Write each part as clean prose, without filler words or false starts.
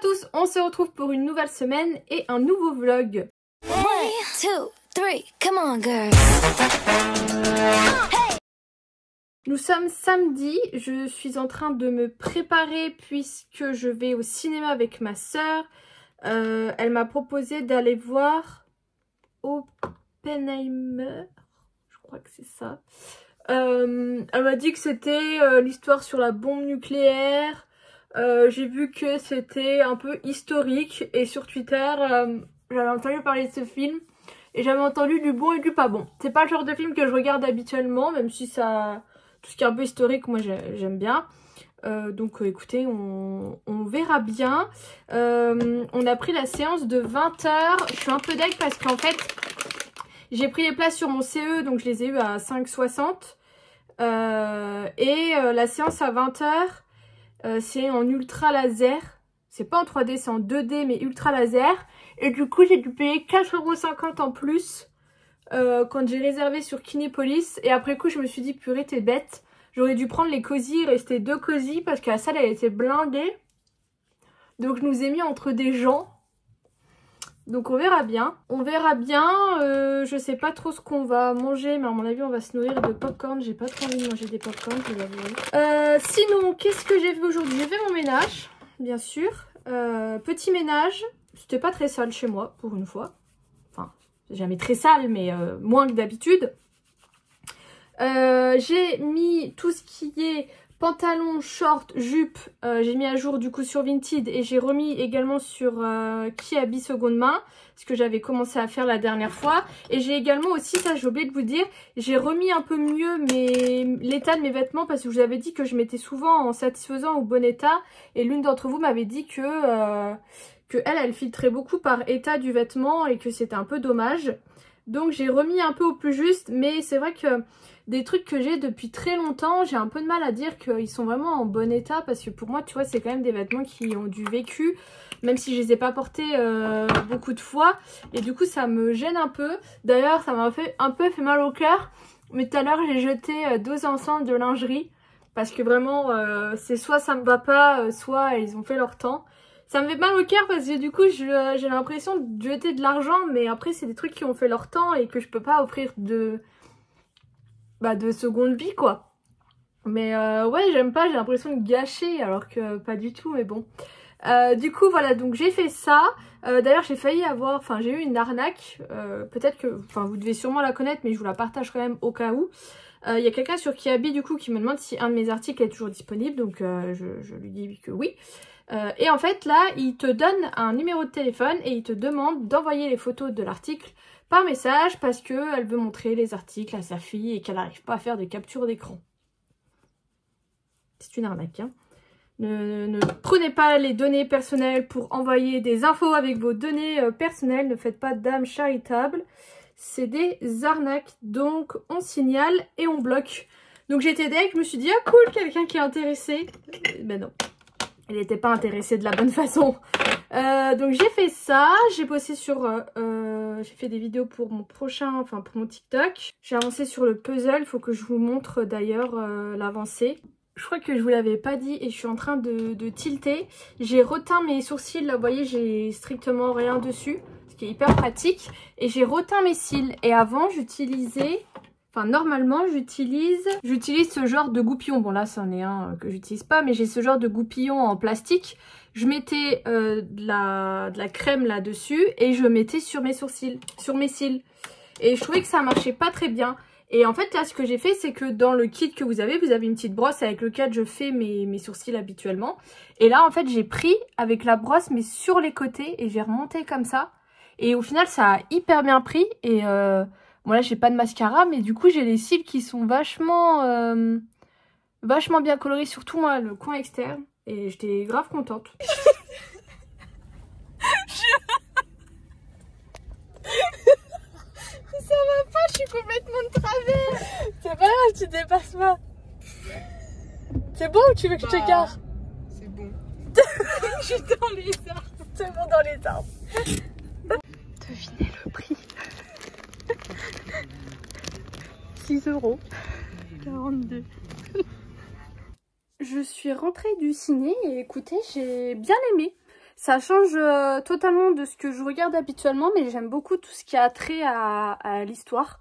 tous, on se retrouve pour une nouvelle semaine et un nouveau vlog. 1, 2, 3, come on girls. Hey. Nous sommes samedi, je suis en train de me préparer puisque je vais au cinéma avec ma soeur. Elle m'a proposé d'aller voir Oppenheimer, je crois que c'est ça. Elle m'a dit que c'était l'histoire sur la bombe nucléaire. J'ai vu que c'était un peu historique et sur Twitter j'avais entendu parler de ce film et j'avais entendu du bon et du pas bon. C'est pas le genre de film que je regarde habituellement, même si ça, tout ce qui est un peu historique, moi j'aime bien. Donc écoutez, on verra bien. On a pris la séance de 20 h. Je suis un peu deg parce qu'en fait j'ai pris les places sur mon CE, donc je les ai eu à 5,60. La séance à 20 h, c'est en ultra laser. C'est pas en 3D, c'est en 2D, mais ultra laser. Et du coup, j'ai dû payer 4,50 € en plus quand j'ai réservé sur Kinépolis. Et après coup, je me suis dit, purée, t'es bête. J'aurais dû prendre les cosy, il restait 2 cosy parce que la salle, elle était blindée. Donc, je nous ai mis entre des gens. Donc, on verra bien. On verra bien. Je sais pas trop ce qu'on va manger, mais à mon avis, on va se nourrir de popcorn. J'ai pas trop envie de manger des popcorn, je vais l'avouer. Sinon, qu'est-ce que j'ai fait aujourd'hui? J'ai fait mon ménage, bien sûr. Petit ménage. C'était pas très sale chez moi, pour une fois. Enfin, c'est jamais très sale, mais moins que d'habitude. J'ai mis tout ce qui est pantalon, short, jupe. J'ai mis à jour du coup sur Vinted et j'ai remis également sur Kiabi seconde main. Ce que j'avais commencé à faire la dernière fois. Et j'ai également aussi, ça j'ai oublié de vous dire, j'ai remis un peu mieux l'état de mes vêtements parce que je vous avais dit que je mettais souvent en satisfaisant ou bon état. Et l'une d'entre vous m'avait dit que elle filtrait beaucoup par état du vêtement et que c'était un peu dommage. Donc j'ai remis un peu au plus juste, mais c'est vrai que des trucs que j'ai depuis très longtemps, j'ai un peu de mal à dire qu'ils sont vraiment en bon état parce que pour moi, tu vois, c'est quand même des vêtements qui ont du vécu, même si je les ai pas portés beaucoup de fois. Et du coup, ça me gêne un peu. D'ailleurs, ça m'a fait un peu mal au cœur. Mais tout à l'heure, j'ai jeté 2 ensembles de lingerie parce que vraiment, c'est soit ça me va pas, soit ils ont fait leur temps. Ça me fait mal au cœur parce que du coup j'ai l'impression de jeter de l'argent, mais après c'est des trucs qui ont fait leur temps et que je peux pas offrir de seconde vie quoi. Mais ouais, j'aime pas, j'ai l'impression de gâcher alors que pas du tout, mais bon. Du coup voilà, donc j'ai fait ça. D'ailleurs j'ai failli avoir, enfin j'ai eu une arnaque, peut-être que, enfin vous devez sûrement la connaître mais je vous la partage quand même au cas où. Il y a quelqu'un sur Kiabi du coup qui me demande si un de mes articles est toujours disponible, donc je lui dis que oui. Et en fait là il te donne un numéro de téléphone et il te demande d'envoyer les photos de l'article par message parce qu'elle veut montrer les articles à sa fille et qu'elle n'arrive pas à faire de capture d'écran. C'est une arnaque hein. Ne prenez pas les données personnelles pour envoyer des infos avec vos données personnelles, ne faites pas d'âme charitable. C'est des arnaques, donc on signale et on bloque. Donc j'étais deg, je me suis dit ah cool, quelqu'un qui est intéressé. Ben non. Elle n'était pas intéressée de la bonne façon. Donc j'ai fait ça. J'ai bossé sur... j'ai fait des vidéos pour mon prochain... Enfin pour mon TikTok. J'ai avancé sur le puzzle. Il faut que je vous montre d'ailleurs l'avancée. Je crois que je vous l'avais pas dit et je suis en train de tilter. J'ai reteint mes sourcils. Là vous voyez j'ai strictement rien dessus. Ce qui est hyper pratique. Et j'ai reteint mes cils. Et avant j'utilisais... Enfin, normalement, j'utilise ce genre de goupillon. Bon, là, c'en est un que j'utilise pas, mais j'ai ce genre de goupillon en plastique. Je mettais de la crème là-dessus et je mettais sur mes sourcils, sur mes cils. Et je trouvais que ça marchait pas très bien. Et en fait, là, ce que j'ai fait, c'est que dans le kit que vous avez une petite brosse avec laquelle je fais mes sourcils habituellement. Et là, en fait, j'ai pris avec la brosse, mais sur les côtés, et j'ai remonté comme ça. Et au final, ça a hyper bien pris. Et... bon là j'ai pas de mascara mais du coup j'ai les cils qui sont vachement bien colorés, surtout moi le coin externe, et j'étais grave contente. Ça va pas, je suis complètement de travers. C'est pas grave, tu dépasses pas. C'est bon ou tu veux que je te gare? C'est bon. Je suis dans les arbres. C'est bon dans les arbres. Devinez le prix. 6,42 €. Je suis rentrée du ciné et écoutez, j'ai bien aimé. Ça change totalement de ce que je regarde habituellement, mais j'aime beaucoup tout ce qui a trait à l'histoire.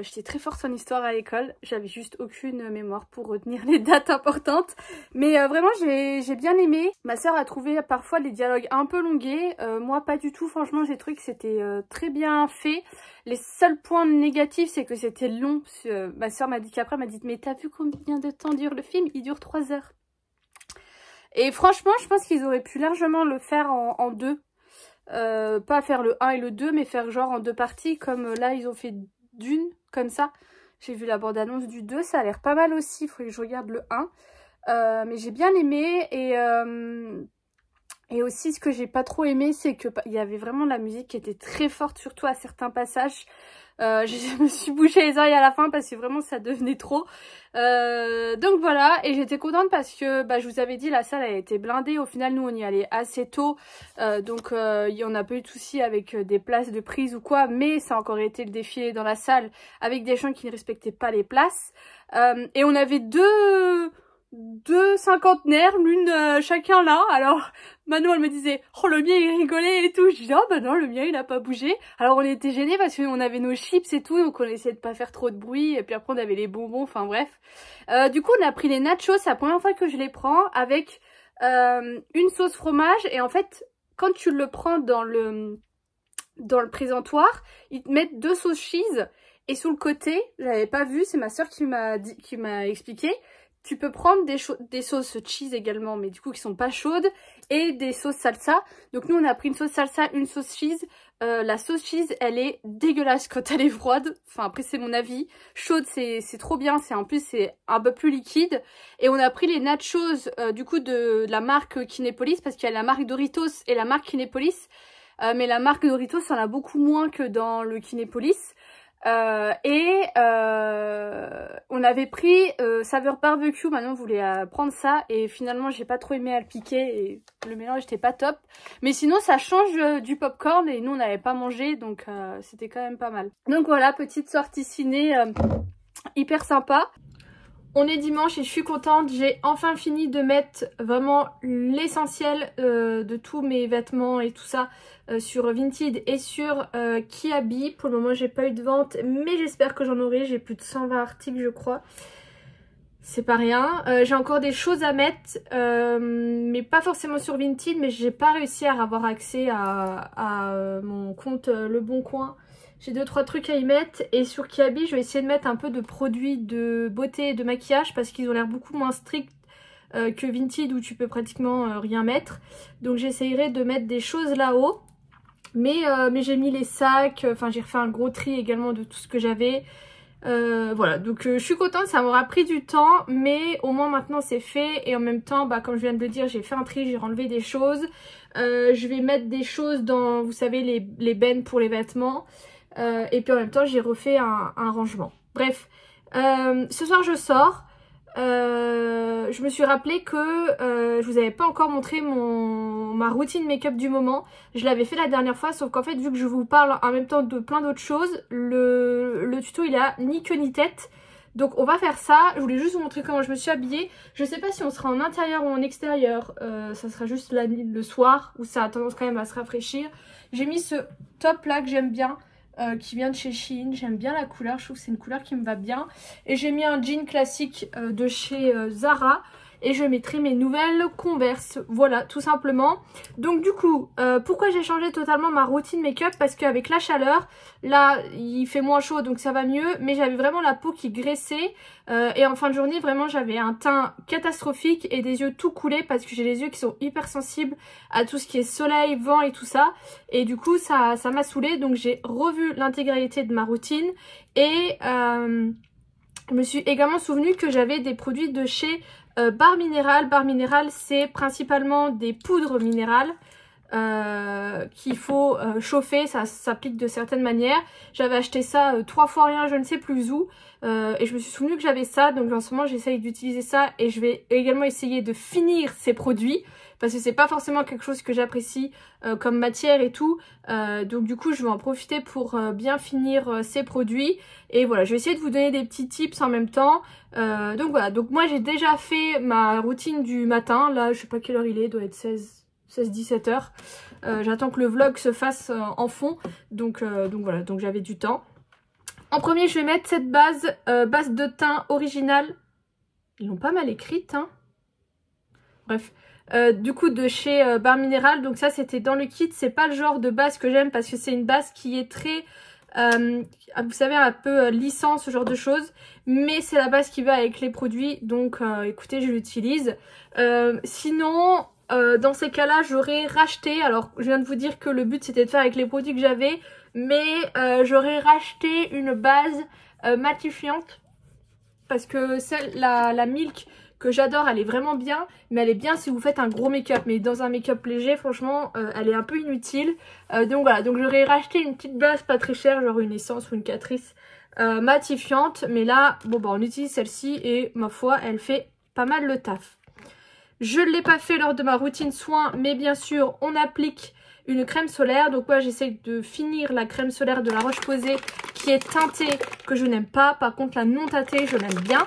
J'étais très forte en histoire à l'école, j'avais juste aucune mémoire pour retenir les dates importantes. Mais vraiment j'ai bien aimé. Ma soeur a trouvé parfois les dialogues un peu longués, moi pas du tout, franchement j'ai trouvé que c'était très bien fait. Les seuls points négatifs c'est que c'était long. Ma soeur m'a dit qu'après, elle m'a dit mais t'as vu combien de temps dure le film? Il dure 3 heures. Et franchement je pense qu'ils auraient pu largement le faire en deux. Pas faire le 1 et le 2 mais faire genre en 2 parties comme là ils ont fait d'une comme ça. J'ai vu la bande-annonce du 2, ça a l'air pas mal aussi, il faudrait que je regarde le 1. Mais j'ai bien aimé et aussi ce que j'ai pas trop aimé c'est que il y avait vraiment de la musique qui était très forte, surtout à certains passages. Je me suis bouché les oreilles à la fin parce que vraiment ça devenait trop. Donc voilà, et j'étais contente parce que je vous avais dit la salle elle était blindée. Au final nous on y allait assez tôt, donc on n'a pas eu de soucis avec des places de prise ou quoi, mais ça a encore été le défilé dans la salle avec des gens qui ne respectaient pas les places. Et on avait deux cinquantenaires, l'une chacun là. Alors Manon elle me disait oh le mien il rigolait et tout, je dis oh bah non le mien il a pas bougé. Alors on était gênés parce qu'on avait nos chips et tout, donc on essayait de pas faire trop de bruit, et puis après on avait les bonbons, enfin bref. Du coup on a pris les nachos, c'est la première fois que je les prends, avec une sauce fromage. Et en fait quand tu le prends dans le présentoir, ils te mettent 2 sauces cheese, et sur le côté, j'avais pas vu, c'est ma soeur qui m'a expliqué, tu peux prendre des sauces cheese également, mais du coup qui sont pas chaudes, et des sauces salsa. Donc nous on a pris une sauce salsa, une sauce cheese. La sauce cheese elle est dégueulasse quand elle est froide, enfin après c'est mon avis. Chaude c'est trop bien, en plus c'est un peu plus liquide. Et on a pris les nachos du coup de la marque Kinepolis, parce qu'il y a la marque Doritos et la marque Kinepolis. Mais la marque Doritos en a beaucoup moins que dans le Kinepolis. On avait pris saveur barbecue. Maintenant on voulait prendre ça, et finalement j'ai pas trop aimé à le piquer et le mélange était pas top, mais sinon ça change du popcorn, et nous on n'avait pas mangé, donc c'était quand même pas mal. Donc voilà, petite sortie ciné hyper sympa. On est dimanche et je suis contente, j'ai enfin fini de mettre vraiment l'essentiel de tous mes vêtements et tout ça sur Vinted et sur Kiabi. Pour le moment j'ai pas eu de vente, mais j'espère que j'en aurai. J'ai plus de 120 articles je crois, c'est pas rien. J'ai encore des choses à mettre, mais pas forcément sur Vinted, mais j'ai pas réussi à avoir accès à mon compte Le Bon Coin. J'ai 2-3 trucs à y mettre, et sur Kiabi je vais essayer de mettre un peu de produits de beauté et de maquillage parce qu'ils ont l'air beaucoup moins stricts que Vinted où tu peux pratiquement rien mettre. Donc j'essayerai de mettre des choses là-haut, mais j'ai mis les sacs, enfin j'ai refait un gros tri également de tout ce que j'avais. Voilà, donc je suis contente, ça m'aura pris du temps, mais au moins maintenant c'est fait. Et en même temps, comme je viens de le dire, j'ai fait un tri, j'ai enlevé des choses. Je vais mettre des choses dans, vous savez, les bennes pour les vêtements. Et puis en même temps j'ai refait un rangement. Bref, ce soir je sors. Je me suis rappelé que je vous avais pas encore montré ma routine make-up du moment. Je l'avais fait la dernière fois, sauf qu'en fait vu que je vous parle en même temps de plein d'autres choses, le tuto il a ni queue ni tête. Donc on va faire ça. Je voulais juste vous montrer comment je me suis habillée. Je sais pas si on sera en intérieur ou en extérieur. Ça sera juste le soir où ça a tendance quand même à se rafraîchir. J'ai mis ce top là que j'aime bien. Qui vient de chez Shein, j'aime bien la couleur, je trouve que c'est une couleur qui me va bien. Et j'ai mis un jean classique de chez Zara, et je mettrai mes nouvelles Converse, voilà tout simplement. Donc du coup, pourquoi j'ai changé totalement ma routine make-up? Parce qu'avec la chaleur, là il fait moins chaud donc ça va mieux, mais j'avais vraiment la peau qui graissait, et en fin de journée vraiment j'avais un teint catastrophique et des yeux tout coulés parce que j'ai les yeux qui sont hyper sensibles à tout ce qui est soleil, vent et tout ça, et du coup ça m'a saoulée. Donc j'ai revu l'intégralité de ma routine, et je me suis également souvenu que j'avais des produits de chez Bar Minéral. Bar Minéral c'est principalement des poudres minérales qu'il faut chauffer, ça s'applique de certaines manières. J'avais acheté ça 3 fois rien, je ne sais plus où, et je me suis souvenu que j'avais ça, donc en ce moment j'essaye d'utiliser ça, et je vais également essayer de finir ces produits parce que c'est pas forcément quelque chose que j'apprécie comme matière et tout, donc du coup je vais en profiter pour bien finir ces produits. Et voilà, je vais essayer de vous donner des petits tips en même temps. Donc voilà, donc moi j'ai déjà fait ma routine du matin, là je sais pas quelle heure il est, il doit être 16-17 heures. J'attends que le vlog se fasse en fond, donc voilà, donc j'avais du temps. En premier, je vais mettre cette base de teint originale. Ils l'ont pas mal écrite, hein. Bref. Du coup de chez Bar Minéral, donc ça c'était dans le kit. C'est pas le genre de base que j'aime parce que c'est une base qui est très vous savez, un peu lissant, ce genre de choses, mais c'est la base qui va avec les produits, donc écoutez, je l'utilise. Sinon dans ces cas là j'aurais racheté, alors je viens de vous dire que le but c'était de faire avec les produits que j'avais, mais j'aurais racheté une base matifiante parce que la Milk que j'adore, elle est vraiment bien, mais elle est bien si vous faites un gros make-up. Mais dans un make-up léger, franchement, elle est un peu inutile. Donc voilà, donc j'aurais racheté une petite base pas très chère, genre une essence ou une Catrice matifiante. Mais là, bon bah on utilise celle-ci et ma foi, elle fait pas mal le taf. Je ne l'ai pas fait lors de ma routine soin, mais bien sûr, on applique une crème solaire. Donc moi, j'essaie de finir la crème solaire de la Roche-Posay qui est teintée, que je n'aime pas. Par contre, la non teintée, je l'aime bien.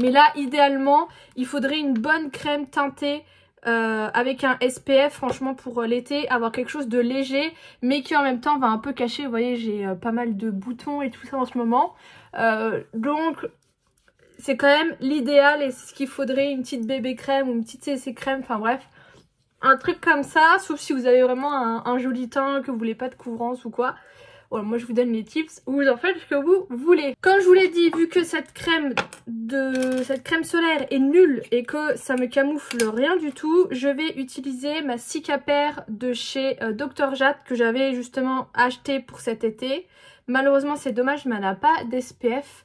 Mais là, idéalement, il faudrait une bonne crème teintée avec un SPF, franchement, pour l'été. Avoir quelque chose de léger, mais qui en même temps va un peu cacher. Vous voyez, j'ai pas mal de boutons et tout ça en ce moment. Donc, c'est quand même l'idéal et c'est ce qu'il faudrait. Une petite bébé crème ou une petite CC crème, enfin bref. Un truc comme ça, sauf si vous avez vraiment un joli teint, que vous voulez pas de couvrance ou quoi. Voilà, moi je vous donne les tips, vous en faites ce que vous voulez. Comme je vous l'ai dit, vu que cette crème solaire est nulle et que ça me camoufle rien du tout, je vais utiliser ma Cicapair de chez Dr. Jart que j'avais justement acheté pour cet été. Malheureusement c'est dommage, mais elle n'a pas d'SPF,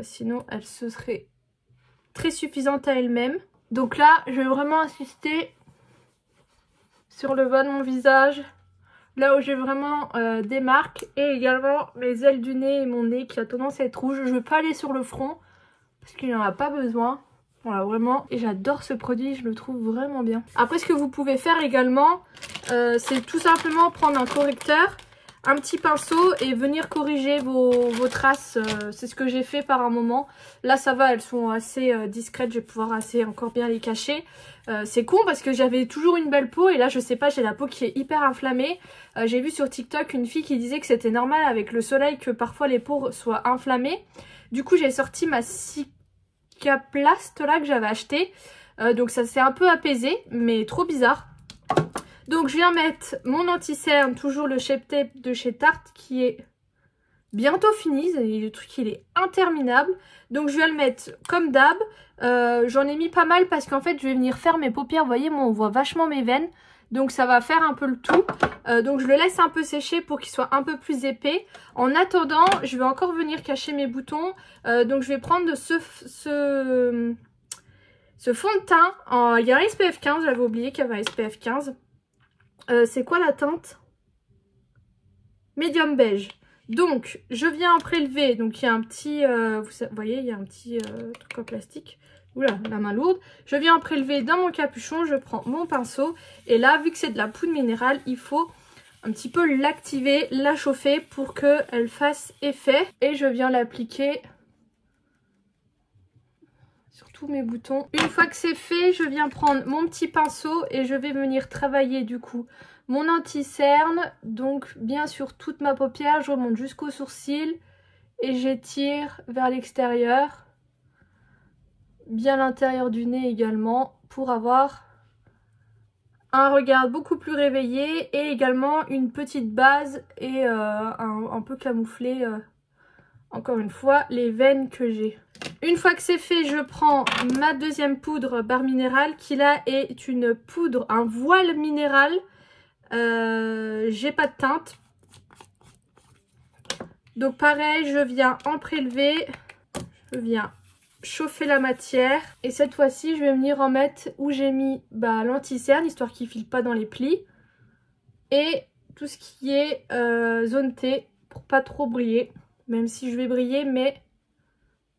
sinon elle se serait très suffisante à elle-même. Donc là je vais vraiment insister sur le bas de mon visage, là où j'ai vraiment des marques, et également mes ailes du nez et mon nez qui a tendance à être rouge. Je ne vais pas aller sur le front parce qu'il n'y en a pas besoin. Voilà, vraiment. Et j'adore ce produit, je le trouve vraiment bien. Après, ce que vous pouvez faire également, c'est tout simplement prendre un correcteur, un petit pinceau et venir corriger vos traces. C'est ce que j'ai fait par un moment. Là, ça va, elles sont assez discrètes. Je vais pouvoir encore bien les cacher. C'est con parce que j'avais toujours une belle peau et là, je sais pas, j'ai la peau qui est hyper inflammée. J'ai vu sur TikTok une fille qui disait que c'était normal avec le soleil que parfois les peaux soient inflammées. Du coup, j'ai sorti ma Cicaplast là que j'avais acheté. Donc ça s'est un peu apaisé, mais trop bizarre. Donc je viens mettre mon anti-cerne, toujours le Shape Tape de chez Tarte qui est bientôt fini. Le truc il est interminable. Donc je viens le mettre comme d'hab. J'en ai mis pas mal parce qu'en fait je vais venir faire mes paupières. Vous voyez, moi on voit vachement mes veines. Donc ça va faire un peu le tout. Donc je le laisse un peu sécher pour qu'il soit un peu plus épais. En attendant, je vais encore venir cacher mes boutons. Donc je vais prendre ce fond de teint. Il y a un SPF 15, j'avais oublié qu'il y avait un SPF 15. C'est quoi la teinte? Médium beige. Donc je viens en prélever. Donc il y a un petit, vous voyez, il y a un petit truc en plastique. Oula, la main lourde. Je viens en prélever dans mon capuchon. Je prends mon pinceau. Et là, vu que c'est de la poudre minérale, il faut un petit peu l'activer, la chauffer pour qu'elle fasse effet. Et je viens l'appliquer sur tous mes boutons. Une fois que c'est fait, je viens prendre mon petit pinceau et je vais venir travailler du coup mon anti-cerne. Donc bien sûr toute ma paupière, je remonte jusqu'au sourcil et j'étire vers l'extérieur, bien l'intérieur du nez également, pour avoir un regard beaucoup plus réveillé et également une petite base et un peu camoufler encore une fois les veines que j'ai. Une fois que c'est fait, je prends ma deuxième poudre Bar Minéral qui là est une poudre, un voile minéral. J'ai pas de teinte. Donc pareil, je viens en prélever, je viens chauffer la matière et cette fois-ci je vais venir en mettre où j'ai mis l'anti-cerne histoire qu'il ne file pas dans les plis et tout ce qui est zone T pour pas trop briller, même si je vais briller mais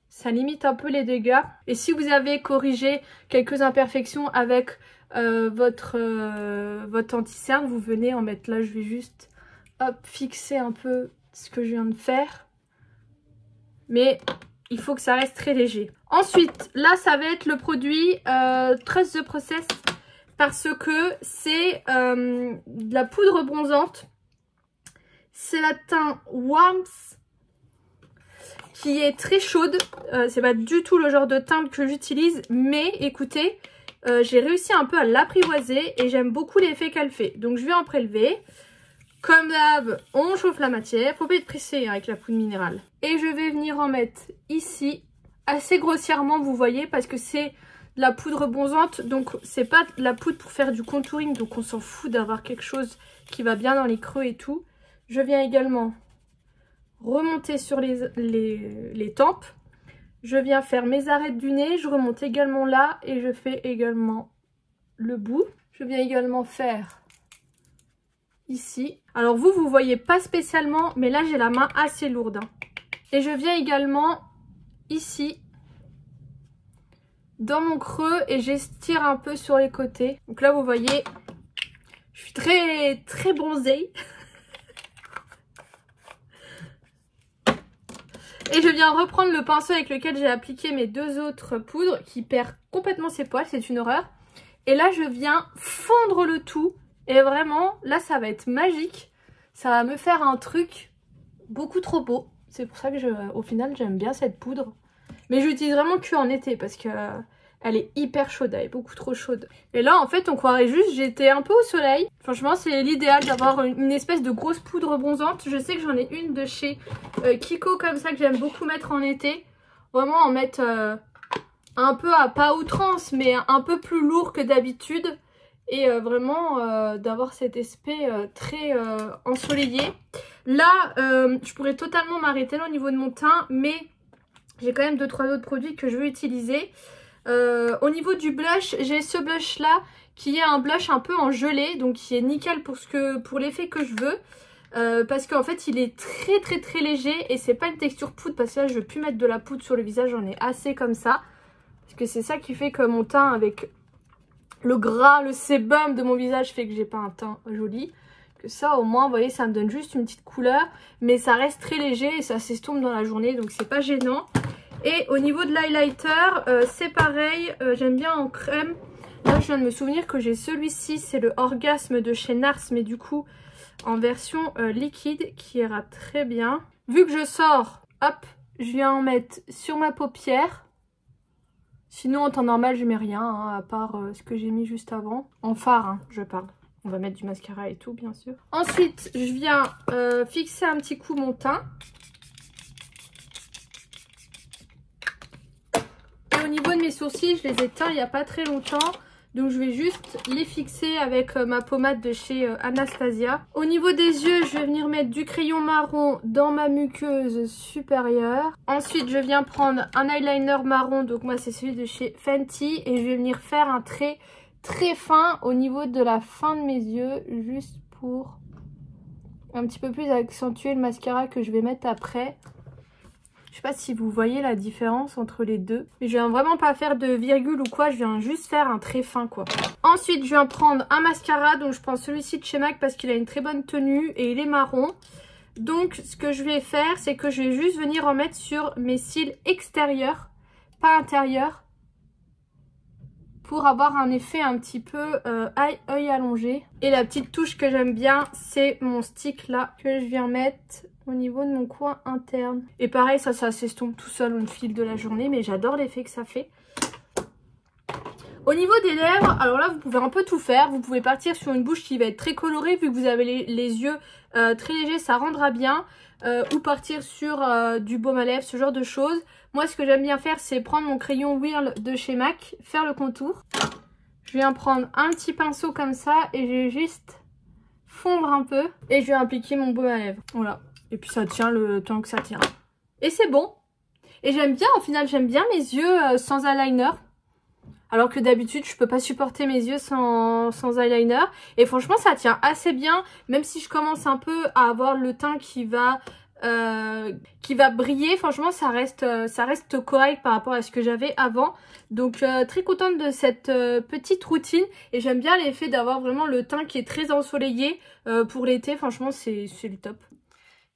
ça limite un peu les dégâts. Et si vous avez corrigé quelques imperfections avec votre anti-cerne, vous venez en mettre là. Je vais juste hop fixer un peu ce que je viens de faire, mais il faut que ça reste très léger. Ensuite, là, ça va être le produit Trust the Process parce que c'est de la poudre bronzante. C'est la teinte Warmth qui est très chaude. C'est pas du tout le genre de teinte que j'utilise, mais écoutez, j'ai réussi un peu à l'apprivoiser et j'aime beaucoup l'effet qu'elle fait. Donc je vais en prélever. Comme d'hab, on chauffe la matière. Faut pas être pressé avec la poudre minérale. Et je vais venir en mettre ici, assez grossièrement, vous voyez, parce que c'est de la poudre bronzante. Donc c'est pas de la poudre pour faire du contouring, donc on s'en fout d'avoir quelque chose qui va bien dans les creux et tout. Je viens également remonter sur les tempes. Je viens faire mes arêtes du nez. Je remonte également là et je fais également le bout. Je viens également faire ici. Alors vous voyez pas spécialement, mais là j'ai la main assez lourde. Hein. Et je viens également ici, dans mon creux, et j'estire un peu sur les côtés. Donc là vous voyez, je suis très bronzée. Et je viens reprendre le pinceau avec lequel j'ai appliqué mes deux autres poudres, qui perd complètement ses poils, c'est une horreur. Et là je viens fondre le tout. Et vraiment, là, ça va être magique. Ça va me faire un truc beaucoup trop beau. C'est pour ça que, au final, j'aime bien cette poudre. Mais j'utilise vraiment que en été parce que elle est hyper chaude. Elle est beaucoup trop chaude. Et là, en fait, on croirait juste j'étais un peu au soleil. Franchement, c'est l'idéal d'avoir une espèce de grosse poudre bronzante. Je sais que j'en ai une de chez Kiko comme ça que j'aime beaucoup mettre en été. Vraiment en mettre un peu à pas outrance, mais un peu plus lourd que d'habitude. Et vraiment d'avoir cet aspect très ensoleillé. Là, je pourrais totalement m'arrêter là au niveau de mon teint, mais j'ai quand même 2-3 autres produits que je veux utiliser. Au niveau du blush, j'ai ce blush là qui est un blush un peu en gelée, donc qui est nickel pour l'effet que je veux. Parce qu'en fait il est très léger et c'est pas une texture poudre, parce que là je veux plus mettre de la poudre sur le visage, j'en ai assez comme ça. Parce que c'est ça qui fait que mon teint avec le gras, le sébum de mon visage fait que j'ai pas un teint joli. Que ça au moins, vous voyez, ça me donne juste une petite couleur. Mais ça reste très léger et ça s'estompe dans la journée, donc c'est pas gênant. Et au niveau de l'highlighter, c'est pareil, j'aime bien en crème. Là je viens de me souvenir que j'ai celui-ci, c'est le Orgasme de chez Nars, mais du coup en version liquide, qui ira très bien. Vu que je sors, hop, je viens en mettre sur ma paupière. Sinon en temps normal je mets rien, hein, à part ce que j'ai mis juste avant. En fard, hein, je parle. On va mettre du mascara et tout bien sûr. Ensuite je viens fixer un petit coup mon teint. Et au niveau de mes sourcils, je les ai teints il n'y a pas très longtemps. Donc je vais juste les fixer avec ma pommade de chez Anastasia. Au niveau des yeux, je vais venir mettre du crayon marron dans ma muqueuse supérieure. Ensuite, je viens prendre un eyeliner marron. Donc moi, c'est celui de chez Fenty. Et je vais venir faire un trait très fin au niveau de la fin de mes yeux. Juste pour un petit peu plus accentuer le mascara que je vais mettre après. Je sais pas si vous voyez la différence entre les deux. Mais je viens vraiment pas faire de virgule ou quoi. Je viens juste faire un trait fin quoi. Ensuite, je viens prendre un mascara. Donc je prends celui-ci de chez MAC parce qu'il a une très bonne tenue. Et il est marron. Donc ce que je vais faire, c'est que je vais juste venir en mettre sur mes cils extérieurs. Pas intérieurs. Pour avoir un effet un petit peu œil allongé. Et la petite touche que j'aime bien, c'est mon stick là. Que je viens mettre au niveau de mon coin interne. Et pareil, ça s'estompe tout seul au fil de la journée, mais j'adore l'effet que ça fait. Au niveau des lèvres, alors là vous pouvez un peu tout faire. Vous pouvez partir sur une bouche qui va être très colorée, vu que vous avez les yeux très légers, ça rendra bien. Ou partir sur du baume à lèvres, ce genre de choses. Moi ce que j'aime bien faire, c'est prendre mon crayon Whirl de chez MAC, faire le contour. Je viens prendre un petit pinceau comme ça et je vais juste fondre un peu. Et je vais appliquer mon baume à lèvres, voilà. Et puis ça tient le temps que ça tient. Et c'est bon. Et j'aime bien, au final, j'aime bien mes yeux sans eyeliner. Alors que d'habitude, je peux pas supporter mes yeux sans eyeliner. Et franchement, ça tient assez bien. Même si je commence un peu à avoir le teint qui va briller. Franchement, ça reste correct par rapport à ce que j'avais avant. Donc, très contente de cette petite routine. Et j'aime bien l'effet d'avoir vraiment le teint qui est très ensoleillé pour l'été. Franchement, c'est le top.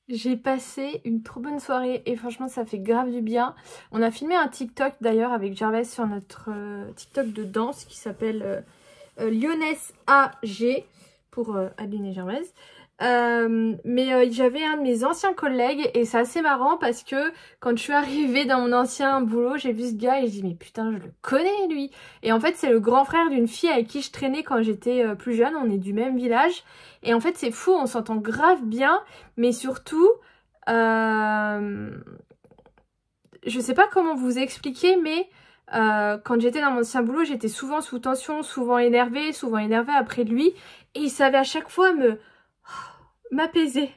J'ai passé une trop bonne soirée et franchement ça fait grave du bien. On a filmé un TikTok d'ailleurs avec Gervais sur notre TikTok de danse qui s'appelle Lyonesse AG pour Adeline et Gervaise. Mais j'avais un de mes anciens collègues et c'est assez marrant parce que quand je suis arrivée dans mon ancien boulot, j'ai vu ce gars et je dis mais putain je le connais lui. Et en fait c'est le grand frère d'une fille avec qui je traînais quand j'étais plus jeune, on est du même village. Et en fait c'est fou, on s'entend grave bien, mais surtout je sais pas comment vous expliquer, mais quand j'étais dans mon ancien boulot, j'étais souvent sous tension, souvent énervée après lui. Et il savait à chaque fois m'apaiser.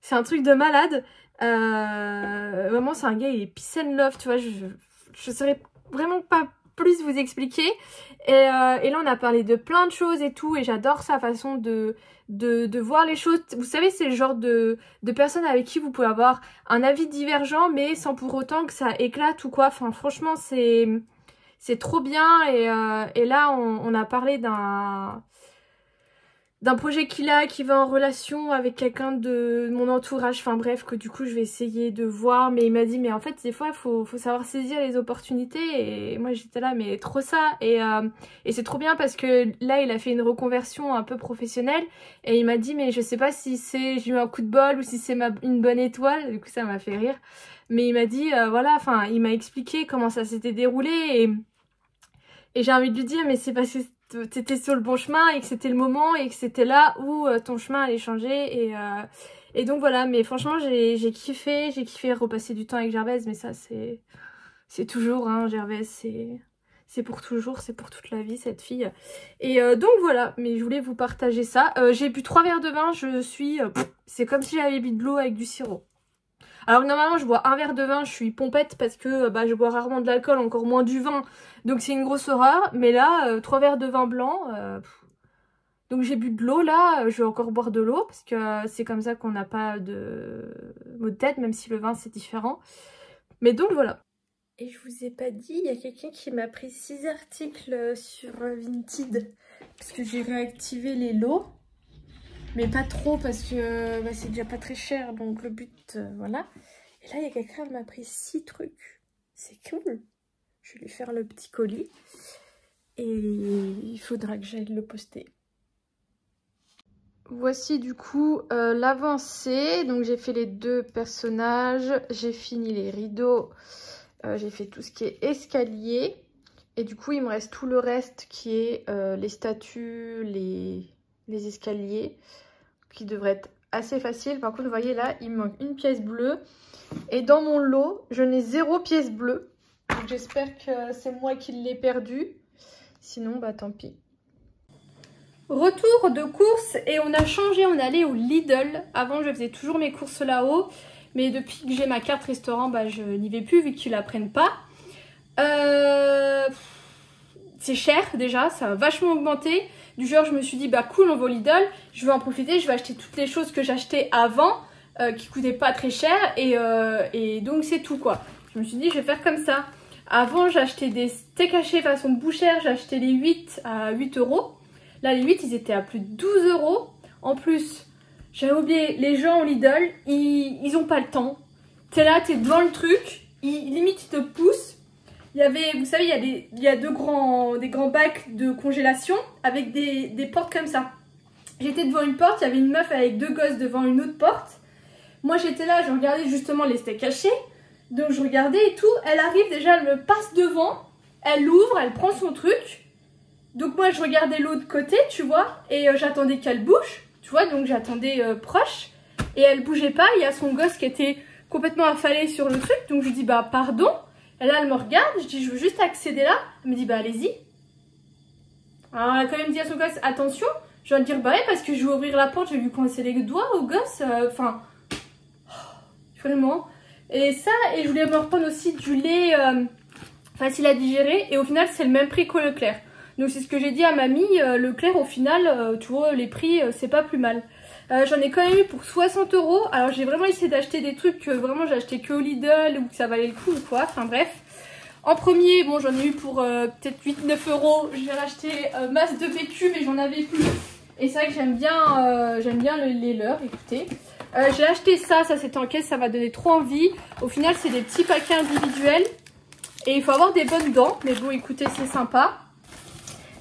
C'est un truc de malade. Vraiment, c'est un gars, il est peace and love, tu vois. Je saurais vraiment pas plus vous expliquer. Et là, on a parlé de plein de choses et tout. Et j'adore sa façon de voir les choses. Vous savez, c'est le genre de personnes avec qui vous pouvez avoir un avis divergent, mais sans pour autant que ça éclate ou quoi. Enfin, franchement, c'est trop bien. Et là, on a parlé d'un projet qu'il a, qui va en relation avec quelqu'un de mon entourage, enfin bref, que du coup je vais essayer de voir, mais il m'a dit mais en fait des fois il faut savoir saisir les opportunités, et moi j'étais là mais trop ça, et c'est trop bien parce que là il a fait une reconversion un peu professionnelle, et il m'a dit mais je sais pas si j'ai eu un coup de bol ou si c'est une bonne étoile, du coup ça m'a fait rire, mais il m'a dit voilà, enfin il m'a expliqué comment ça s'était déroulé, et j'ai envie de lui dire mais c'est parce que t'étais sur le bon chemin et que c'était le moment et que c'était là où ton chemin allait changer, et donc voilà. Mais franchement j'ai kiffé repasser du temps avec Gervaise, mais ça c'est toujours hein, Gervaise c'est pour toujours, c'est pour toute la vie cette fille, et donc voilà. Mais je voulais vous partager ça. J'ai bu 3 verres de vin, c'est comme si j'avais bu de l'eau avec du sirop. Alors normalement je bois un verre de vin, je suis pompette parce que je bois rarement de l'alcool, encore moins du vin, donc c'est une grosse horreur. Mais là 3 verres de vin blanc, donc j'ai bu de l'eau là, je vais encore boire de l'eau parce que c'est comme ça qu'on n'a pas de maux de tête, même si le vin c'est différent. Mais donc voilà. Et je vous ai pas dit, il y a quelqu'un qui m'a pris 6 articles sur Vinted parce que j'ai réactivé les lots. Mais pas trop parce que c'est déjà pas très cher, donc le but, voilà. Et là, il y a quelqu'un qui m'a pris 6 trucs. C'est cool. Je vais lui faire le petit colis. Et il faudra que j'aille le poster. Voici du coup l'avancée. Donc j'ai fait les 2 personnages. J'ai fini les rideaux. J'ai fait tout ce qui est escalier. Et du coup, il me reste tout le reste qui est les statues, les escaliers, qui devrait être assez facile. Par contre, vous voyez là, il me manque une pièce bleue. Et dans mon lot, je n'ai 0 pièce bleue. Donc j'espère que c'est moi qui l'ai perdue. Sinon, tant pis. Retour de course, et on a changé, on est allé au Lidl. Avant, je faisais toujours mes courses là-haut. Mais depuis que j'ai ma carte restaurant, je n'y vais plus vu qu'ils la prennent pas. C'est cher déjà, ça a vachement augmenté. Du genre, je me suis dit, cool, on va au Lidl, je vais en profiter, je vais acheter toutes les choses que j'achetais avant, qui coûtaient pas très cher, et donc c'est tout quoi. Je me suis dit, je vais faire comme ça. Avant, j'achetais des steaks hachés façon bouchère, j'achetais les 8 à 8 €. Là, les 8, ils étaient à plus de 12 €. En plus, j'avais oublié, les gens au Lidl, ils ont pas le temps. T'es là, t'es devant le truc, limite ils te poussent. Il y avait, vous savez, il y a des grands bacs de congélation avec des portes comme ça. J'étais devant une porte, il y avait une meuf avec 2 gosses devant une autre porte. Moi j'étais là, je regardais justement les steaks hachés. Donc je regardais et tout. Elle arrive déjà, elle me passe devant. Elle l'ouvre, elle prend son truc. Donc moi je regardais l'autre côté, tu vois. Et j'attendais qu'elle bouge, tu vois. Donc j'attendais proche. Et elle bougeait pas, il y a son gosse qui était complètement affalé sur le truc. Donc je lui dis pardon. Et là, elle me regarde, je dis, je veux juste accéder là. Elle me dit, allez-y. Alors, elle a quand même dit à son gosse, attention. Je vais lui dire, ouais, parce que je vais ouvrir la porte, je vais lui coincer les doigts au gosse. Enfin, vraiment. Et ça, et je voulais me reprendre aussi du lait facile à digérer. Et au final, c'est le même prix qu'au Leclerc. Donc, c'est ce que j'ai dit à mamie. Leclerc, au final, tu vois, les prix, c'est pas plus mal. J'en ai quand même eu pour 60 €. Alors j'ai vraiment essayé d'acheter des trucs que vraiment j'ai acheté que au Lidl ou que ça valait le coup ou quoi. Enfin bref. En premier, bon j'en ai eu pour peut-être 8-9 €. J'ai racheté masse de PQ mais j'en avais plus. Et c'est vrai que j'aime bien les leurs, écoutez. J'ai acheté ça c'était en caisse, ça m'a donné trop envie. Au final c'est des petits paquets individuels. Et il faut avoir des bonnes dents. Mais bon écoutez, c'est sympa.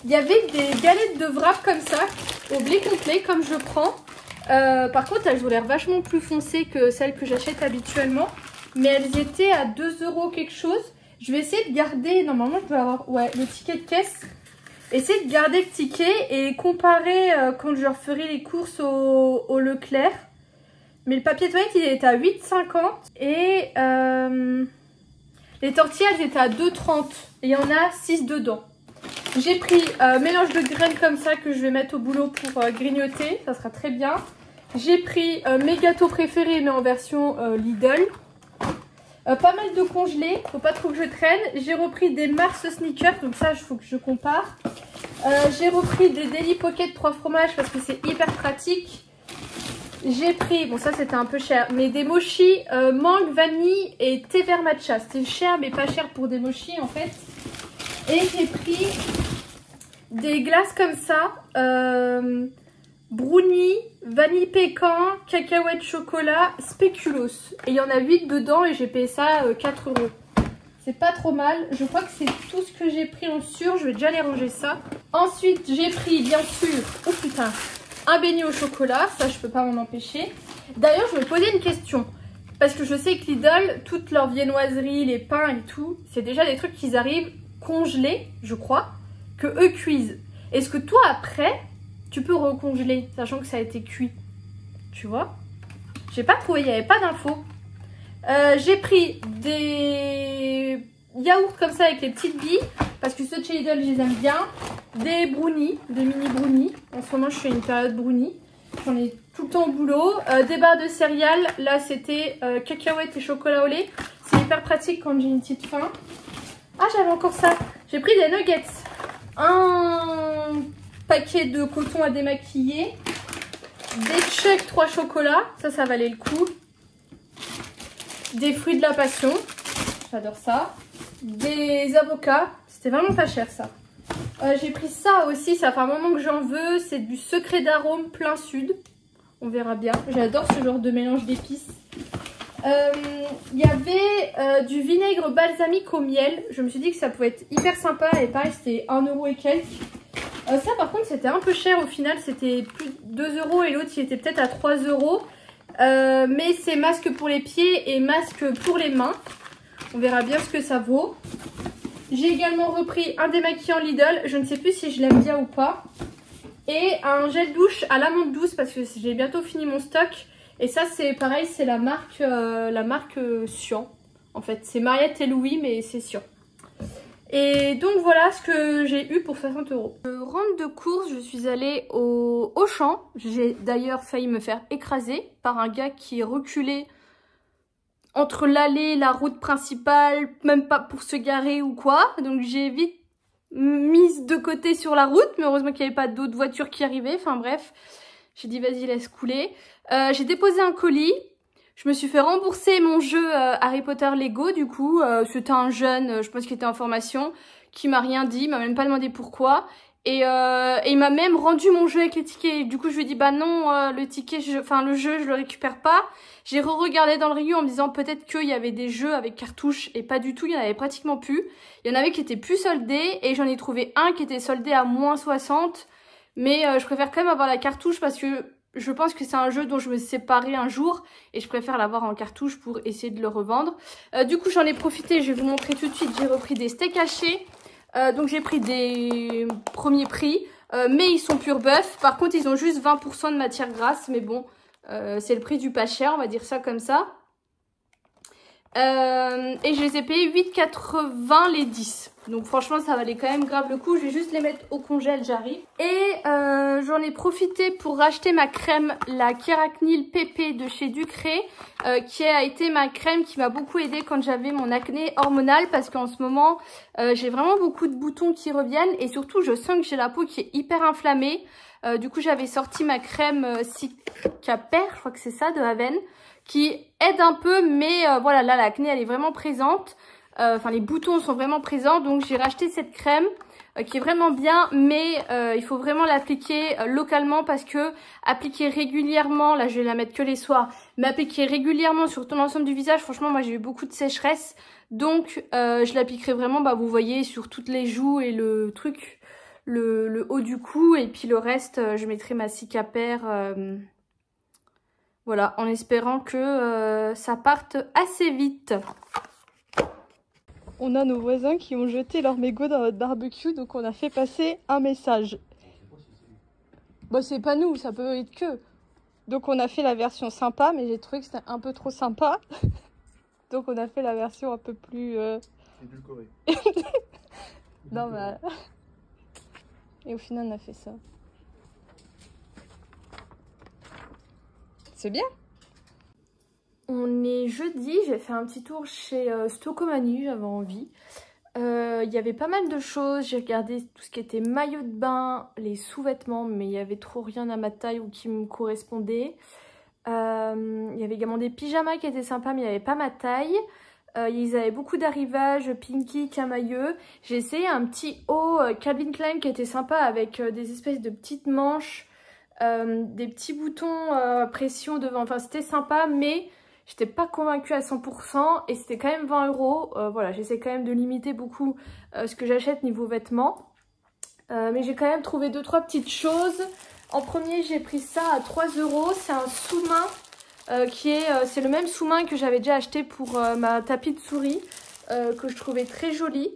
Il y avait des galettes de wrap comme ça, au blé complet, comme je prends. Par contre, elles ont l'air vachement plus foncées que celles que j'achète habituellement. Mais elles étaient à 2 € quelque chose. Je vais essayer de garder, normalement je dois avoir le ticket de caisse. Essayer de garder le ticket et comparer quand je referai les courses au Leclerc. Mais le papier toilette il était à 8,50 et les tortillas elles étaient à 2,30 et il y en a 6 dedans. J'ai pris mélange de graines comme ça que je vais mettre au boulot pour grignoter, ça sera très bien. J'ai pris mes gâteaux préférés mais en version Lidl. Pas mal de congelés, faut pas trop que je traîne. J'ai repris des Mars sneakers, donc ça il faut que je compare. J'ai repris des Daily Pocket 3 fromages parce que c'est hyper pratique. J'ai pris, bon ça c'était un peu cher, mais des mochis mangue, vanille et thé vert matcha. C'était cher mais pas cher pour des mochis en fait. Et j'ai pris des glaces comme ça, brownie, vanille pécan, cacahuète chocolat, spéculoos. Et il y en a 8 dedans et j'ai payé ça 4 €. C'est pas trop mal. Je crois que c'est tout ce que j'ai pris en sûr. Je vais déjà les ranger ça. Ensuite, j'ai pris bien sûr, oh putain, un beignet au chocolat. Ça, je peux pas m'en empêcher. D'ailleurs, je me posais une question. Parce que je sais que Lidl, toutes leurs viennoiseries, les pains et tout, c'est déjà des trucs qu'ils arrivent congelés, je crois, que eux cuisent. Est-ce que toi, après, tu peux recongeler, sachant que ça a été cuit? Tu vois? J'ai pas trouvé, il n'y avait pas d'infos. J'ai pris des yaourts comme ça avec les petites billes, parce que ceux de chez Lidl, je les aime bien. Des brownies, des mini brownies. En ce moment, je fais une période brownie. J'en ai tout le temps au boulot. Des barres de céréales. Là, c'était cacahuètes et chocolat au lait. C'est hyper pratique quand j'ai une petite faim. Ah, j'avais encore ça. J'ai pris des nuggets. Un paquet de coton à démaquiller. Des Chuck 3 chocolats. Ça valait le coup. Des fruits de la passion. J'adore ça. Des avocats. C'était vraiment pas cher ça. J'ai pris ça aussi. Ça fait un moment que j'en veux. C'est du secret d'arôme plein sud. On verra bien. J'adore ce genre de mélange d'épices. Il y avait du vinaigre balsamique au miel. Je me suis dit que ça pouvait être hyper sympa. Et pareil, c'était 1 € et quelques. Ça par contre, c'était un peu cher au final. C'était plus de 2 € et l'autre, il était peut-être à 3 €. Mais c'est masque pour les pieds et masque pour les mains. On verra bien ce que ça vaut. J'ai également repris un démaquillant Lidl. Je ne sais plus si je l'aime bien ou pas. Et un gel douche à l'amande douce parce que j'ai bientôt fini mon stock. Et ça c'est pareil, c'est la marque Sian. En fait, c'est Mariette et Louis, mais c'est Sian. Et donc voilà ce que j'ai eu pour 60 €. Rentre de course, je suis allée au Auchan. J'ai d'ailleurs failli me faire écraser par un gars qui reculait entre l'allée, la route principale, même pas pour se garer ou quoi. Donc j'ai vite mise de côté sur la route, mais heureusement qu'il n'y avait pas d'autres voitures qui arrivaient. Enfin bref, j'ai dit vas-y laisse couler. J'ai déposé un colis. Je me suis fait rembourser mon jeu Harry Potter Lego du coup. C'était un jeune, je pense qu'il était en formation, qui m'a rien dit, m'a même pas demandé pourquoi. Et il m'a même rendu mon jeu avec les tickets. Du coup je lui ai dit bah non, le ticket, le jeu je le récupère pas. J'ai re-regardé dans le rayon en me disant peut-être qu'il y avait des jeux avec cartouches et pas du tout, il y en avait pratiquement plus. Il y en avait qui étaient plus soldés et j'en ai trouvé un qui était soldé à moins 60. Mais je préfère quand même avoir la cartouche parce que je pense que c'est un jeu dont je me séparais un jour et je préfère l'avoir en cartouche pour essayer de le revendre. Du coup j'en ai profité, je vais vous montrer tout de suite, j'ai repris des steaks hachés. Donc j'ai pris des premiers prix, mais ils sont pur bœuf. Par contre ils ont juste 20% de matière grasse, mais bon, c'est le prix du pas cher, on va dire ça comme ça. Et je les ai payés 8,80 les 10. Donc franchement ça valait quand même grave le coup. Je vais juste les mettre au congèle, j'arrive. Et j'en ai profité pour racheter ma crème, la Keragnil PP de chez Ducré, qui a été ma crème qui m'a beaucoup aidée quand j'avais mon acné hormonal, parce qu'en ce moment j'ai vraiment beaucoup de boutons qui reviennent et surtout je sens que j'ai la peau qui est hyper inflammée. Du coup j'avais sorti ma crème Cicaper, je crois que c'est ça, de Haven, qui aide un peu, mais voilà, là l'acné elle est vraiment présente. Enfin les boutons sont vraiment présents, donc j'ai racheté cette crème qui est vraiment bien, mais il faut vraiment l'appliquer localement, parce que appliquer régulièrement, là je vais la mettre que les soirs, mais appliquer régulièrement sur tout l'ensemble du visage, franchement moi j'ai eu beaucoup de sécheresse, donc je l'appliquerai vraiment, bah vous voyez, sur toutes les joues et le truc, le haut du cou et puis le reste je mettrai ma cicapaire voilà, en espérant que ça parte assez vite. On a nos voisins qui ont jeté leur mégot dans notre barbecue, donc on a fait passer un message. Bah c'est pas nous, ça peut être que. Donc on a fait la version sympa, mais j'ai trouvé que c'était un peu trop sympa. Donc on a fait la version un peu plus... édulcorée. Non bah... Et au final on a fait ça. C'est bien. On est jeudi, j'ai fait un petit tour chez Stocomanie, j'avais envie. Il y avait pas mal de choses, j'ai regardé tout ce qui était maillot de bain, les sous-vêtements, mais il y avait trop rien à ma taille ou qui me correspondait. Il y avait également des pyjamas qui étaient sympas, mais il n'y avait pas ma taille. Ils avaient beaucoup d'arrivages, Pinky, Camailleux. J'ai essayé un petit haut Calvin Klein qui était sympa avec des espèces de petites manches, des petits boutons pression devant. Enfin, c'était sympa, mais j'étais pas convaincue à 100% et c'était quand même 20 €. Voilà, j'essaie quand même de limiter beaucoup ce que j'achète niveau vêtements. Mais j'ai quand même trouvé 2-3 petites choses. En premier, j'ai pris ça à 3 €. C'est un sous-main. C'est le même sous-main que j'avais déjà acheté pour ma tapis de souris que je trouvais très joli.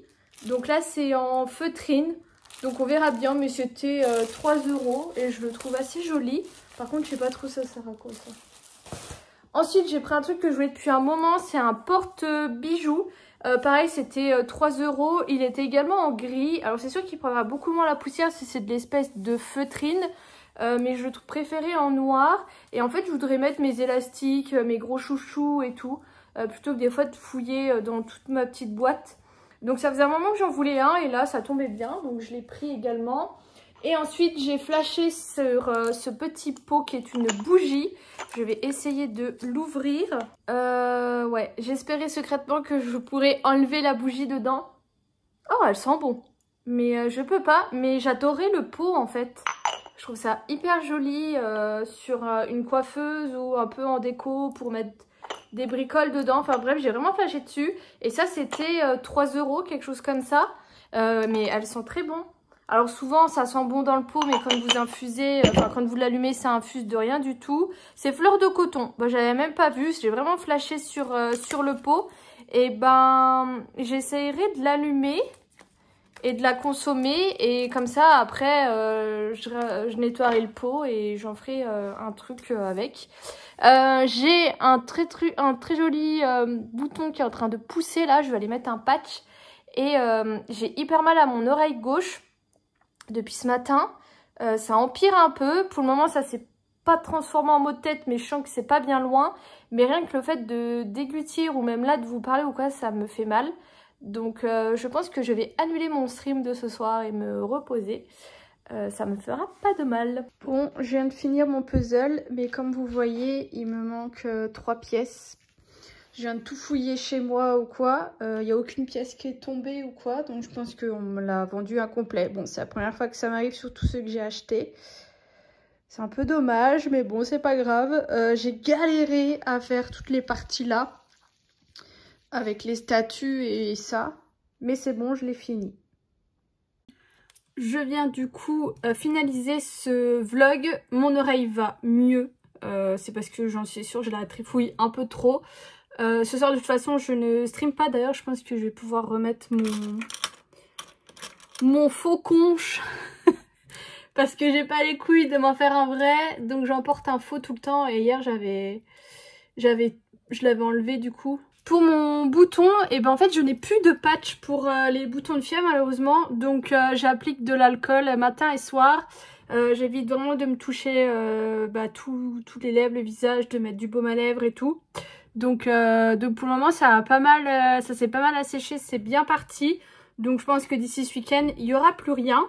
Donc là c'est en feutrine, donc on verra bien, mais c'était 3 € et je le trouve assez joli. Par contre je sais pas trop ça sert à quoi ça. Ensuite j'ai pris un truc que je voulais depuis un moment, c'est un porte-bijoux. Pareil c'était 3 €, il était également en gris. Alors c'est sûr qu'il prendra beaucoup moins la poussière si c'est de l'espèce de feutrine. Mais je le préférais en noir. Et en fait je voudrais mettre mes élastiques, mes gros chouchous et tout, plutôt que des fois de fouiller dans toute ma petite boîte. Donc ça faisait un moment que j'en voulais un et là ça tombait bien, donc je l'ai pris également. Et ensuite j'ai flashé sur ce petit pot qui est une bougie. Je vais essayer de l'ouvrir. Ouais, j'espérais secrètement que je pourrais enlever la bougie dedans. Oh, elle sent bon. Mais je peux pas, mais j'adorais le pot en fait. Je trouve ça hyper joli sur une coiffeuse ou un peu en déco pour mettre des bricoles dedans. Enfin bref, j'ai vraiment flashé dessus. Et ça, c'était 3 €, quelque chose comme ça. Mais elles sont très bon. Alors souvent, ça sent bon dans le pot, mais quand vous infusez, quand vous l'allumez, ça infuse de rien du tout. C'est fleur de coton. Bah, j'avais même pas vu. J'ai vraiment flashé sur le pot. Et ben, j'essayerai de l'allumer et de la consommer, et comme ça après je nettoierai le pot et j'en ferai un truc avec. J'ai un très joli bouton qui est en train de pousser là, je vais aller mettre un patch. Et j'ai hyper mal à mon oreille gauche depuis ce matin. Ça empire un peu, pour le moment ça s'est pas transformé en maux de tête, mais je sens que c'est pas bien loin. Mais rien que le fait de déglutir ou même là de vous parler ou quoi, ça me fait mal. Donc je pense que je vais annuler mon stream de ce soir et me reposer. Ça me fera pas de mal. Bon, je viens de finir mon puzzle, mais comme vous voyez, il me manque 3 pièces. Je viens de tout fouiller chez moi ou quoi. Il n'y a aucune pièce qui est tombée ou quoi, donc je pense qu'on me l'a vendu incomplet. Bon, c'est la première fois que ça m'arrive sur tous ceux que j'ai achetés. C'est un peu dommage, mais bon, c'est pas grave. J'ai galéré à faire toutes les parties là, avec les statues et ça, mais c'est bon, je l'ai fini. Je viens du coup finaliser ce vlog. Mon oreille va mieux, c'est parce que j'en suis sûre, je la trifouille un peu trop. Ce soir de toute façon je ne stream pas, d'ailleurs je pense que je vais pouvoir remettre mon faux conche parce que j'ai pas les couilles de m'en faire un vrai, donc j'en porte un faux tout le temps. Et hier je l'avais enlevé du coup. Pour mon bouton, et ben en fait je n'ai plus de patch pour les boutons de fièvre malheureusement, donc j'applique de l'alcool matin et soir. J'évite vraiment de me toucher toutes les lèvres, le visage, de mettre du baume à lèvres et tout. Donc pour le moment ça s'est pas mal asséché, c'est bien parti. Donc je pense que d'ici ce week-end il n'y aura plus rien.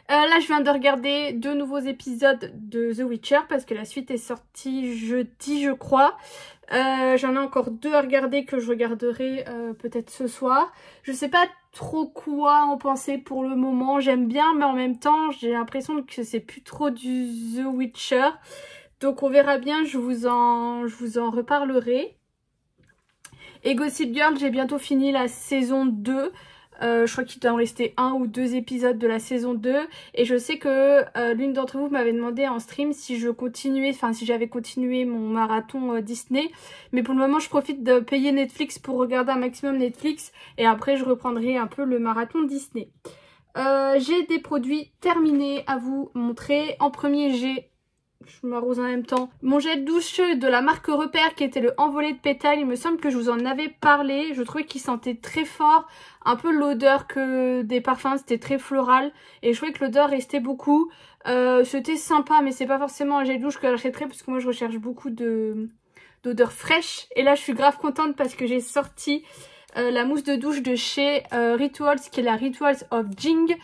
Là je viens de regarder 2 nouveaux épisodes de The Witcher parce que la suite est sortie jeudi je crois. J'en ai encore 2 à regarder que je regarderai peut-être ce soir. Je sais pas trop quoi en penser pour le moment. J'aime bien, mais en même temps j'ai l'impression que c'est plus trop du The Witcher. Donc on verra bien, je vous en reparlerai. Et Gossip Girl, j'ai bientôt fini la saison 2. Je crois qu'il doit en rester 1 ou 2 épisodes de la saison 2. Et je sais que l'une d'entre vous m'avait demandé en stream si je continuais, enfin si j'avais continué mon marathon Disney. Mais pour le moment, je profite de payer Netflix pour regarder un maximum Netflix. Et après, je reprendrai un peu le marathon Disney. J'ai des produits terminés à vous montrer. En premier, j'ai... Je m'arrose en même temps. Mon gel douche de la marque Repère qui était le envolé de pétales. Il me semble que je vous en avais parlé. Je trouvais qu'il sentait très fort. Un peu l'odeur que des parfums. C'était très floral. Et je trouvais que l'odeur restait beaucoup. C'était sympa mais c'est pas forcément un gel douche que j'achèterais parce que moi je recherche beaucoup d'odeurs fraîches. Et là je suis grave contente parce que j'ai sorti la mousse de douche de chez Rituals qui est la Rituals of Jing.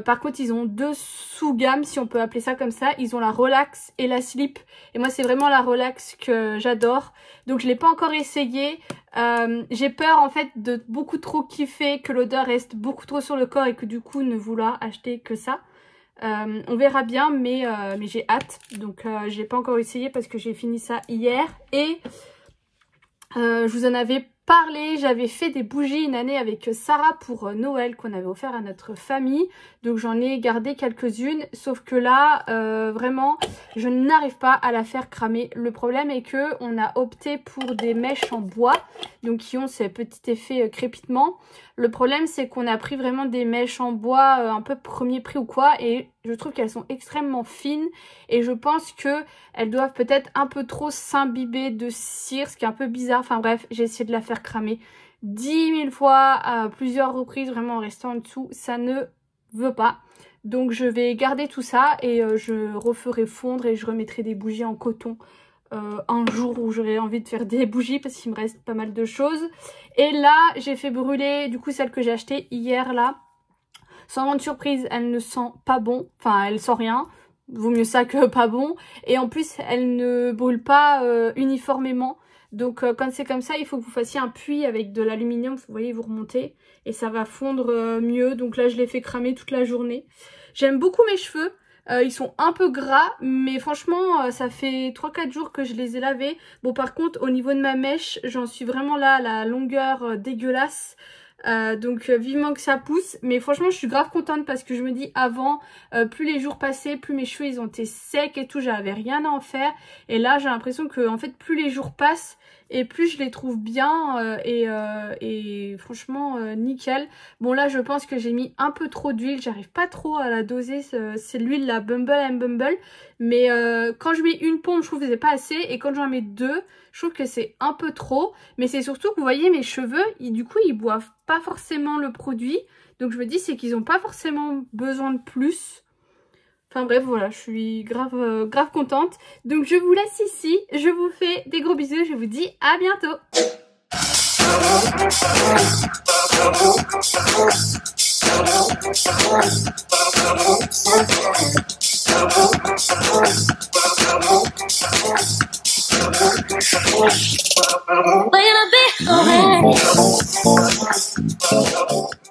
Par contre ils ont 2 sous-gammes si on peut appeler ça comme ça. Ils ont la relax et la slip et moi c'est vraiment la relax que j'adore. Donc je l'ai pas encore essayé. J'ai peur en fait de beaucoup trop kiffer, que l'odeur reste beaucoup trop sur le corps et que du coup ne vouloir acheter que ça. On verra bien mais j'ai hâte. Donc je l'ai pas encore essayé parce que j'ai fini ça hier. Et je vous en avais parlé, j'avais fait des bougies une année avec Sarah pour Noël qu'on avait offert à notre famille. Donc j'en ai gardé quelques-unes. Sauf que là, vraiment, je n'arrive pas à la faire cramer. Le problème est que on a opté pour des mèches en bois. Donc qui ont ce petit effet crépitement. Le problème c'est qu'on a pris vraiment des mèches en bois un peu premier prix ou quoi. Et je trouve qu'elles sont extrêmement fines. Et je pense que elles doivent peut-être un peu trop s'imbiber de cire. Ce qui est un peu bizarre. Enfin bref, j'ai essayé de la faire cramer 10 000 fois à plusieurs reprises. Vraiment en restant en dessous, ça ne veut pas. Donc je vais garder tout ça et je referai fondre et je remettrai des bougies en coton. Un jour où j'aurai envie de faire des bougies parce qu'il me reste pas mal de choses. Et là j'ai fait brûler du coup celle que j'ai achetée hier là. Sans grande surprise, elle ne sent pas bon, enfin elle sent rien, vaut mieux ça que pas bon. Et en plus elle ne brûle pas uniformément. Donc quand c'est comme ça, il faut que vous fassiez un puits avec de l'aluminium, vous voyez, vous remontez et ça va fondre mieux. Donc là je l'ai fait cramer toute la journée. J'aime beaucoup mes cheveux. Ils sont un peu gras, mais franchement, ça fait 3-4 jours que je les ai lavés. Bon, par contre, au niveau de ma mèche, j'en suis vraiment là à la longueur dégueulasse. Donc vivement que ça pousse. Mais franchement, je suis grave contente parce que je me dis avant, plus les jours passaient, plus mes cheveux ils ont été secs et tout, j'avais rien à en faire. Et là, j'ai l'impression que en fait, plus les jours passent et plus je les trouve bien et franchement nickel. Bon là je pense que j'ai mis un peu trop d'huile, j'arrive pas trop à la doser, c'est l'huile la Bumble & Bumble. Mais quand je mets une pompe je trouve que c'est pas assez et quand j'en mets 2 je trouve que c'est un peu trop. Mais c'est surtout que vous voyez mes cheveux, du coup ils boivent pas forcément le produit. Donc je me dis c'est qu'ils ont pas forcément besoin de plus. Enfin bref, voilà, je suis grave contente. Donc je vous laisse ici, je vous fais des gros bisous, je vous dis à bientôt. Wait a bit.